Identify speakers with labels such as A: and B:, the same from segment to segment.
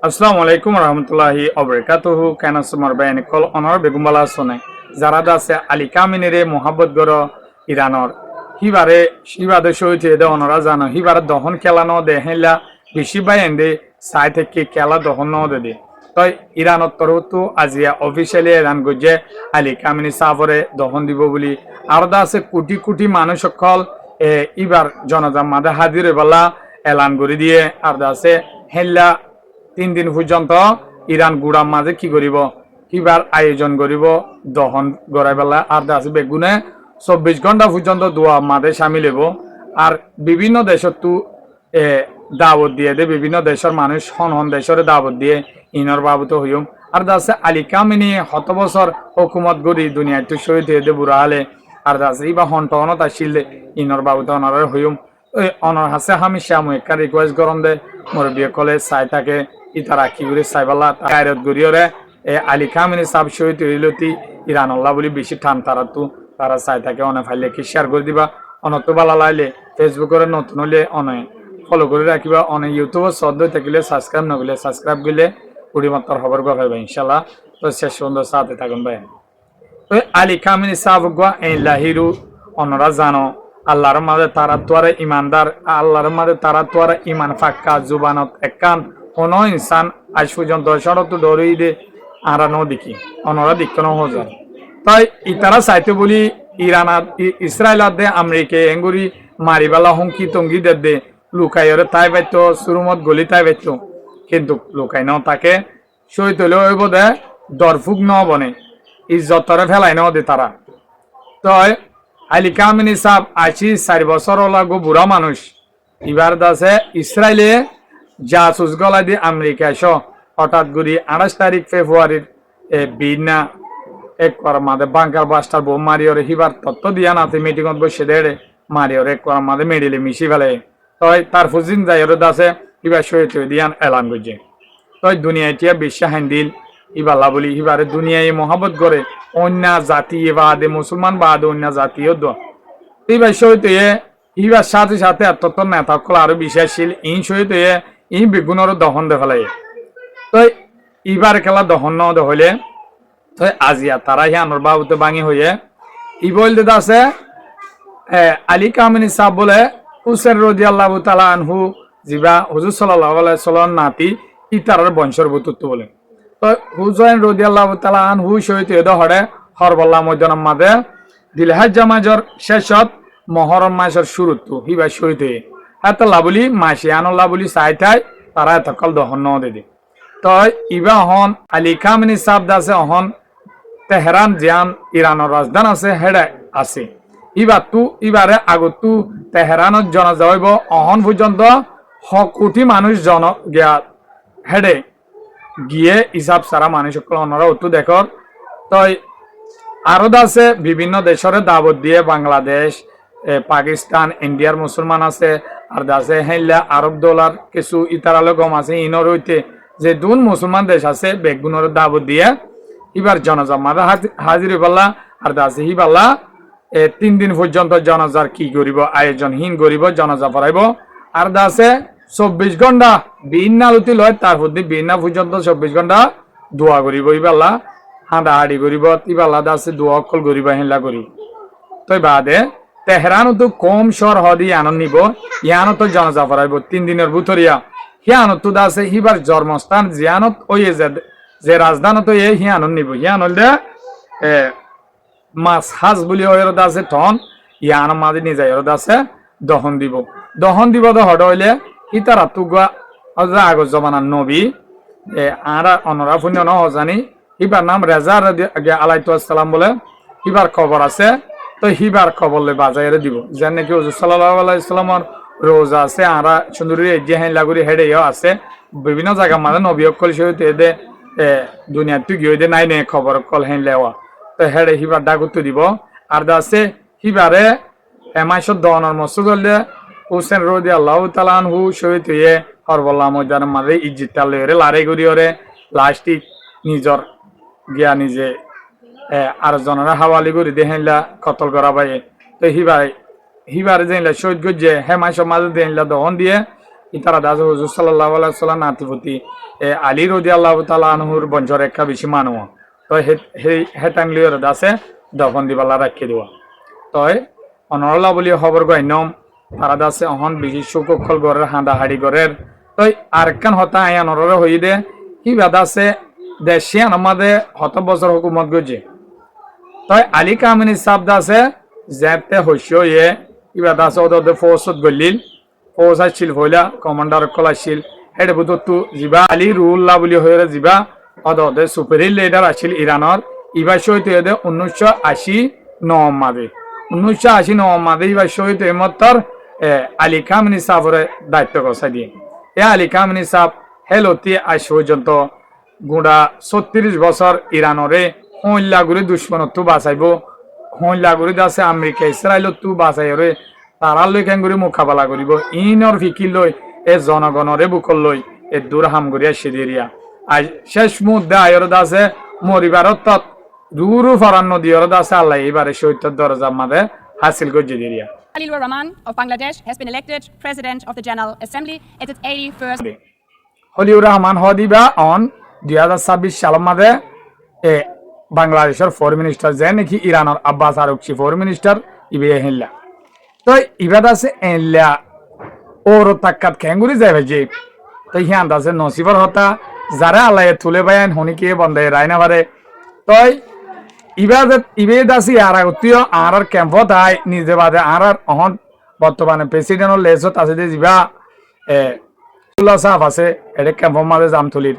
A: আসসালামু আলাইকুম রহমতুল্লাহি অবরকাতুহু কেন সুমার বায়ানি কল অনর বেগুমবালা শোনে যারা দাসে আলী কামিনেরে মোহাব্বত গর ইরানর হিবারে শহীদ দে অনরা জানো হিবারে দহন খেলা ন দে হেলা বেশি বায়ান দে সাই থেকে খেলা দহন ন দে তই ইরানত তরফতো আজিয়া অফিসিয়ালি এলান গজে আলী কামিনী সাফরে দহন দিব বলি আর দাসে কোটি কোটি মানুষ সকল ইবার জনজাম মাদে হাজির বেলা এলান করে দিয়ে আর দাসে হেলা 3 দিন পর্যন্ত ইরান গুড়ার মাঝে কি করিব কিবার আয়োজন করিব দহন গড়াই বেলা আর আছে বেগুনে 24 ঘন্টা পর্যন্ত দোয়া মাঝে সামিল হব আর বিভিন্ন দেশত দাওয়াত দিয়ে দে বিভিন্ন দেশের মানুষ হন দেশের দাওয়াত দিয়ে ইনর বাবুত হইম আর দাসে আলী কামিনী 7 বছর হুকুমত গড়ি দুনিয়াতে শহীদ হয়ে দে বুড়া হালে আর দাসে ইবা হন্টনত আসিল দে ইনর বাবুত অনর হইম অনর হাসে আমি শ্যামু একটা রিকোয়েস্ট গরম দে মুরব্বী কলে চাই থাকে ইতারা কি করে চাইবালা গায়রত গড়িয়রে আলী কামিনী সাব শহীদ হইলতি ইরান আল্লাহ বলি বেশি ঠান তারা চাই থাকে অনেক ফাইলে কি শেয়ার করে দিবা অনেক তো ভালো লাগলে ফেসবুকের নতুন হলে অনেক ফলো করে রাখিবা অনেক ইউটিউবের সদ্য থাকিলে সাবস্ক্রাইব নগলে সাবস্ক্রাইব গেলে কুড়ি মাত্র খবর গা পাইবা ইনশাল্লাহ তো শেষ সুন্দর সাথে থাকুন ভাই ওই আলী কামিনী সাব গা এই লাহিরু অনরা জানো আল্লাহর মাঝে তারা তোয়ারে ইমানদার আল্লাহর মাঝে তারা তোয়ারে ইমান ফাক্কা জুবানত একান কোন ইনসান আজ পর্যন্ত সড়ক ডরেই দে আরা ন দেখি অনরা দেখতে ন যায় তাই ইতারা চাইতে বলি ইরান ইসরায়েল দে আমেরিকা এঙ্গুরি মারিবালা হুমকি টঙ্গি দে লুকাইরে তাই বাইত সুরুমত গলি তাই বাইত কিন্তু লুকাই ন তাকে শহীদ হলেও হইব দে দরফুক ন বনে ইজ্জতরে ফেলাই ন দে তারা তই আলী কামিনী সাহ 4 বছর লাগো বুড়া মানুষ এবার দাসে ইসরায়েলে জাসুস গলা দিয়ে আমেরিকা সহ হঠাৎ করে 28 ফেব্রুয়ারির বিনা এক করার মাঝে বাংকার বাস্টার বউ মারিওরে হিবার তত্ত্ব দিয়া নাতে মিটিংত বসে দেড়ে মারিওরে এক করার মাঝে মেডিলে মিশি ফেলে তই তার ফুজিন যাইরে দাসে হিবার শহীদ দিয়ান এলান করছে তই দুনিয়া টিয়া বিশ্ব হান্দিল ইবাল্লা বলি হিবারে দুনিয়ায় মহাবত করে অন্য জাতি বাদে মুসলমান বাদে অন্য জাতীয় এইবার শহীদ হিবার সাথে সাথে এত নেতা কল আরো বিশ্বাসশীল ইন শহীদ ই বেগুনের দহন দে ফেলাই তো ইবার খেলা দহন ন হইলে তো আজিয়া তারা হিয়ানোর বাবুতে ভাঙি হয়ে ই বলতে আছে আলী কামিনী সাহ বলে হুসেন রদি আল্লাহ তালা আনহু জিবা হুজুর সাল্লাহ সাল্লাম নাতি ইতারার বংশর বুতুত্ব বলে তো হুসেন রদি আল্লাহ তালা আনহু শহীদ হরে হরবল্লা ময়দানের মাঝে দিলহাজ জামাজর শেষত মহরম মাসের শুরুত্ব হিবা শহীদ হয়ে এত লাবলি মাসি আনুল্লাহ বলি চাই ঠাই তারা এত কল দহন ন দে তো ইবা হন আলী কামিনী সাহ দাসে হন তেহরান জিয়ান ইরানের রাজধান আছে হেডে আছে ইবারে আগতু তেহরানত জনা যাইব অহন পর্যন্ত কোটি মানুষ জন গিয়া হেডে গিয়ে হিসাব সারা মানুষ সকল অন্যরা অতু দেখর তই আরো আছে বিভিন্ন দেশের দাবত দিয়ে বাংলাদেশ পাকিস্তান ইন্ডিয়ার মুসলমান আছে আর দাসে হেলা আরব ডলার কিছু ইতারালে গম আছে ইনর হইতে যে দুন মুসলমান দেশ আছে বেগুনের দাবত দিয়ে এবার জনজার মাঝে হাজির পাল্লা আর দাসে হি পাল্লা 3 দিন পর্যন্ত জনজার কি করিব আয়োজনহীন করিব জনজা পড়াইব আর দাসে 24 ঘন্টা বিনা লুতি লয় তারপর বিনা পর্যন্ত 24 ঘন্টা দোয়া করিব ইবাল্লা হাঁটাহাঁটি করিব ইবাল্লা দাসে দোয়া অকল করিব হেলা করি তই বাদে তেহরানো তো কম সর হদি আনন্দ নিব ইয়ানো তো জনজা পড়াইব 3 দিনের ভিতরিয়া হিয়ানো তো দাসে হিবার জন্মস্থান জিয়ানত ওই যে রাজধানত হিয়ানো নিব হিয়ান হলে মাছ হাজ বলি ওর দাসে ঠন ইয়ান মাঝে নিয়ে যায় ওর দাসে দহন দিব তো হড হইলে ইতারা তুগা আগর জমানার নবী আরা অনরা পুণ্য ন জানি হিবার নাম রেজা আলাইসালাম বলে হিবার খবর আছে তো হিবার খবর লে বাজারে দিব যেন নাকি হুজুর সাল্লাল্লাহু আলাইহি সাল্লামের রোজা আছে আরা সুন্দরী জেহেন লাগুরি হেডেও আছে বিভিন্ন জায়গা মানে নবী অকল সহিত এদে দুনিয়া তুই গিয়ে দে নাই নে খবর কল হেন লেওয়া তো হেডে হিবার ডাকুত্তু দিব আর দাসে হিবারে এমাইশত দহনের মস্ত করলে হুসেন রদি আল্লাহ তালানহু শহীদ হয়ে হরবল্লা ময়দানের মাঝে ইজ্জিত লারে করিওরে লাস্টিক নিজর গিয়া নিজে আর জনরা হাওয়ালি করে দেহেনলা কতল করা পাই তো হিবারে যেনলা শহীদ গজ্জে হেমাইশ মাঝে দেহেনলা দহন দিয়ে ইতারা দাস হুজুর সাল্লাল্লাহু আলাইহি ওয়াসাল্লাম নাতিপতি আলী রাদিয়াল্লাহু তাআলা আনহুর বঞ্চরেখা বেশি মানুষ তো হে টাংলিওর দাসে দফন দিবালা রাখি দেওয়া তই অনরলা বলি খবর গইনম তারা দাসে অহন বেশি সুকক্ষল গড়ের হাঁদা হাড়ি গড়ের তই আরেকখান হতা আই অনরে হই দে কি বাদাসে দেশে আমাদের হত বছর হুকুমত গজে তই আলী কামিনী সাব দাসে যেতে হইসো ইয়ে ইবা দাসে ওদের ফৌজত গলিল ফৌজ আসছিল হইলা কমান্ডার কল আসছিল হেডে বুতু জিবা আলী রুল্লাহ বলি হয়ে জিবা ওদের সুপারিল লিডার আসছিল ইরানর ইবা শহীদ হয়ে 1980 মাদে 1980 মাদে ইবা শহীদ এমত্তর আলী কামিনী সাবরে দায়িত্ব কষা দিয়ে এ আলী কামিনী সাব হেলতি আজ পর্যন্ত গুড়া 36 বছর ইরানরে হইলাগুড়ি দুশ্মনত্ব বাঁচাইব হইলাগুড়ি দাসে আমেরিকা ইসরায়েলত্ব বাঁচাইরে তারা লৈ কেঙ্গুরি মোকাবেলা করিব ইনর ফিকি লই এ জনগণরে বুকল লই এ দূর হামগুড়িয়া সিদিরিয়া আজ শেষ মুহূর্তে আয়র দাসে মরিবারত রুরু ফরান্ন দিয়র দাসে আল্লাহ এবারে শহীদের দরজা মাদে হাসিল করে দিরিয়া
B: Khalilur Rahman of Bangladesh has been elected President of the General Assembly at its 81st.
A: Khaliur Rahman হদিবা অন 2026 সাল মাদে এ বাংলাদেশের ফরেন মিনিস্টার যে নাকি ইরানের আব্বাস আরাকচি ফরেন মিনিস্টার ইবে হেল্লা তো ইবাদ আছে এল্লা ওর তাক্কাত খেঙ্গুরি যাবে যে তো হিয়ান দাসে নসিবর হতা যারা আল্লাহ তুলে বায়ান হনিকে বন্ধে রায়না পারে তই ইবেদ আছে আর উত্তীয় আর ক্যাম্পত আয় নিজে বাদে আর অহন বর্তমানে প্রেসিডেন্টর লেজত আছে যে যা সাফ আছে এটা ক্যাম্পর মাঝে জাম তুলির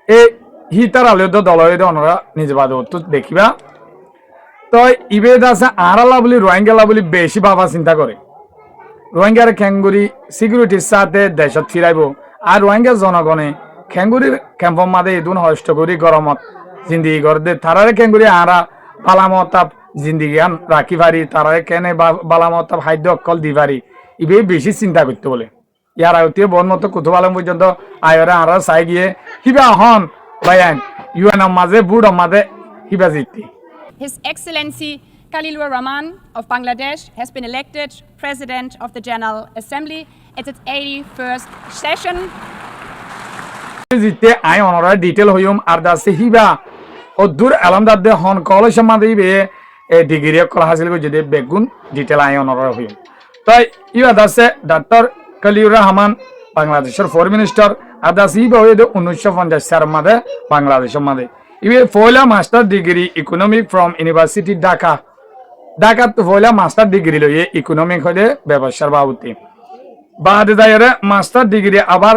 A: এই হিতার আলো দল অনরা নিজে বাদে তো দেখিবা তো ইবেদ আছে আরালা বলি রোহিঙ্গালা বলি বেশি বাবা চিন্তা করে রোহিঙ্গার খেঙ্গুরি সিকিউরিটির সাথে দেশত ফিরাইব আর রোহিঙ্গার জনগণে খেঙ্গুরির ক্যাম্পর মাঝে এদুন হষ্ট করি গরমত জিন্দিগি করতে তারারে খেঙ্গুরি আরা বালামতাব জিন্দিগিয়ান রাখি পারি তারারে কেনে বালামতাব খাদ্য অকল দি পারি ইবে বেশি চিন্তা করতে বলে ইয়ার আয়তীয় বন মতো কুতুব আলম পর্যন্ত আয়রে আরা চাই গিয়ে হিবা হন বায়ান ইউএন মাঝে বুড় মাঝে হিবা জিতি
B: His Excellency Khalilur Rahman of Bangladesh has been elected President of the General Assembly at its 81st session.
A: জিতে আই অনরা ডিটেল হইম আর দাসে হিবা অদূর আলমদার দে হন কলেজ মাঝে ইবে ডিগ্রি কল হাসিল করে যদি বেগুন ডিটেল আই অনরা হইম তাই ইবা দাসে ডক্টর খলিউর রহমান বাংলাদেশের ফরেন মিনিস্টার আর দাসে ইবা হয়ে 1950 সাল মাঝে বাংলাদেশের মাঝে ইবে পয়লা master degree economic from university Dhaka তো পয়লা মাস্টার ডিগ্রি লইয়ে ইকোনমিক হইলে ব্যবসার বাবুতে বাদে দায়রে মাস্টার ডিগ্রি আবার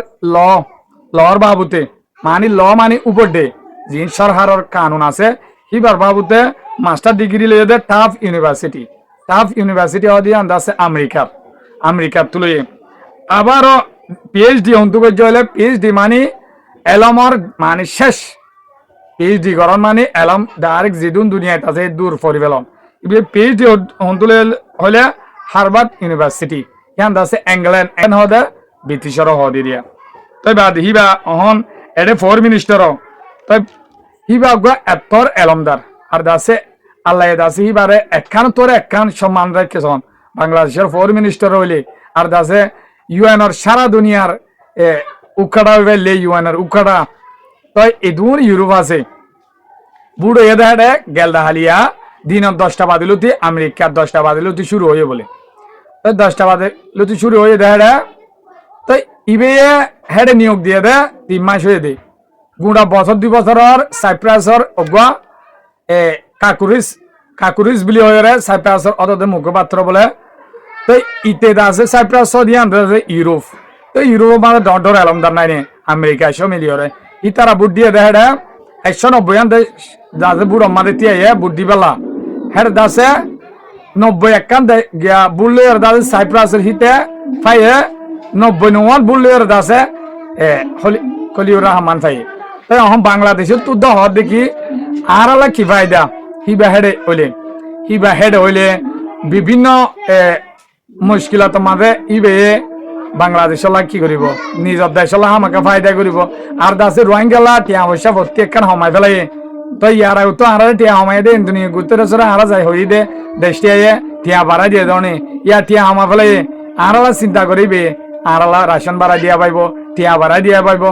A: লর বাবুতে মানে ল মানে উপর দে জিন সরকারের কানুন আছে হিবার বাবুতে মাস্টার ডিগ্রি লইয়ে দে টাফ ইউনিভার্সিটি হদি আন্দাছে আমেরিকার তুলয়ে আবারও পিএইচডি হন্তু হইলে পিএইচডি মানে এলমর মানে শেষ পিএইচডি করার মানে এলম ডাইরেক্ট যেদুন দুনিয়ায় আছে দূর পরিবেলন ইবে পিএইচডি হন্তুলে হলে হার্ভার্ড ইউনিভার্সিটি ইয়ান দাসে ইংল্যান্ড এন হদে ব্রিটিশর হদিরিয়া তাই বাদ হিবা অহন এডে ফরেন মিনিস্টার তাই হিবা গো এতর এলমদার আর দাসে আল্লাহ দাসে হিবারে একখান সম্মান রেখেছন বাংলাদেশের ফরেন মিনিস্টার হইলে আর দাসে ইউএনর সারা দুনিয়ার উকাড়া হইলে ইউএনর উকাড়া তাই এদুর ইউরোপ আছে বুড়ো এ দেখাডে গেলদা হালিয়া দিনের 10টা বাদিলতি আমেরিকার 10টা বাদিলতি শুরু হয়ে বলে তাই 10টা বাদিলতি শুরু হয়ে দেখাডে তাই ইবে হেডে নিয়োগ দিয়ে দে 3 মাস হয়ে দে গুড়া বছর 2 বছরের সাইপ্রাসর অগুয়া কাকুরিস বলি হয়ে সাইপ্রাসর অতদের মুখপাত্র বলে তো ইতে আছে সাইপ্রাস দিয়ান ইউরোপ তো ইউরোপ মানে ডর এলমদার নাই নে আমেরিকা এসব মিলিয়ে ইতারা বুট দিয়ে দেখাডে 190 বুড় মারে তিয়াইয়ে বুদ্ধি বেলা হেড দাসে 90 একান গিয়া বুড়লে দাসে সাইপ্রাসের হিতে ফাইয়ে 90 বুড়লে দাসে খলিউর রহমান ফাইয়ে তাই এখন বাংলাদেশের তুদ্দ হওয়ার দেখি আর আলা কি ফায়দা হিবা হেডে হইলে বিভিন্ন মুশকিলাত মাঝে ইবে বাংলাদেশের কি করিব নিজের দেশের আমাকে ফায়দা করিব আর দাসে রোহিঙ্গালা টিয়া পয়সা প্রত্যেকখান সময় ফেলাই তো ইয়ারা তো আর টিয়া সময় দে দুনিয়া ঘুরতে আর যাই হই দে দেশটি টিয়া বাড়াই দিয়ে দনে ইয়া টিয়া সময় ফেলাই আর চিন্তা করিবে আরালা রাশন ভাড়া দিয়া পাইব, টিয়া ভাড়া দিয়া পাইব,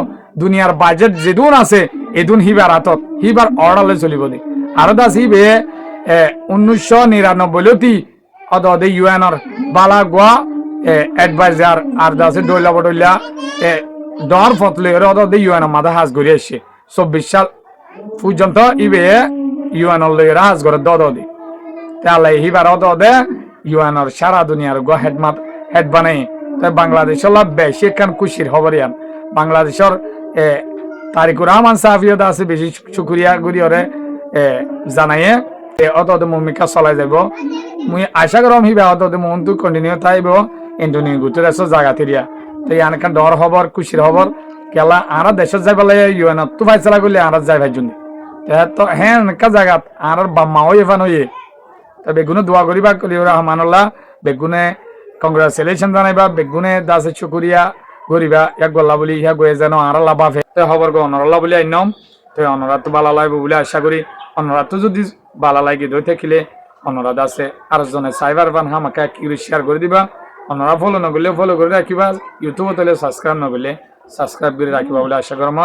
A: দুনিয়ার বাজেট যেদুন আছে এদুন হিবার হাতত হিবার অর্ডালে চলিব দি। আর দাস হিবে 1999 অদে ইউএনর বালা গোয়া এডভাইজার আর দাসে ডইলা বডইলা ডর ফতলে অদে ইউএন মাদা হাজ গড়ি আসছে 24 সাল পর্যন্ত ইবে ইউএনর লইরা হাজ করে দি। তাহলে হিবার অদে ইউএনর সারা দুনিয়ার গো হেড বানাই। তাই বাংলাদেশের লাভ বেশি একখান খুশির খবরিয়ান বাংলাদেশের তারিকুর রহমান সাহাফিয়ত আছে বেশি শুক্রিয়া গুরিয়রে জানাইয়ে অতদে ভূমিকা চলাই যাব। মুই আশা করম হিবা অতদে মনটো কন্টিনিউ থাইব এন্টনি গুটেরেস জায়গা তিরিয়া। তাই আনকান ডর খবর খুশির খবর কেলা আর দেশত যাই পেলে ইউএন তো ফাইসলা করলে আর যাই ভাইজন তো হ্যাঁ এনেকা জায়গাত আর বাম্মাও এফান হইয়ে বেগুনে দোয়া করিবা কলিউর রহমানুল্লাহ বেগুনে কংগ্রাচুলেশন জানাইবা বেগুনে দাসে শুকুরিয়া করিবা এক গল্লা বলি ইহা গয়ে যেন আর লাভাফে খবর গো অনরল্লা বলি আইনম তো অনরা তো বালা লাগবে বলে আশা করি। অনরা তো যদি বালা লাগে দই থাকিলে অনরা দাসে আর জনে সাইবার বান হামাকে কি শেয়ার করে দিবা। অনরা ফলো নগলে ফলো করে রাখিবা, ইউটিউব তলে সাবস্ক্রাইব নগলে সাবস্ক্রাইব করে রাখিবা বলে আশা করম।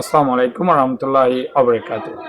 A: আসসালামু আলাইকুম ওয়া রাহমাতুল্লাহি ওয়া বারাকাতুহু।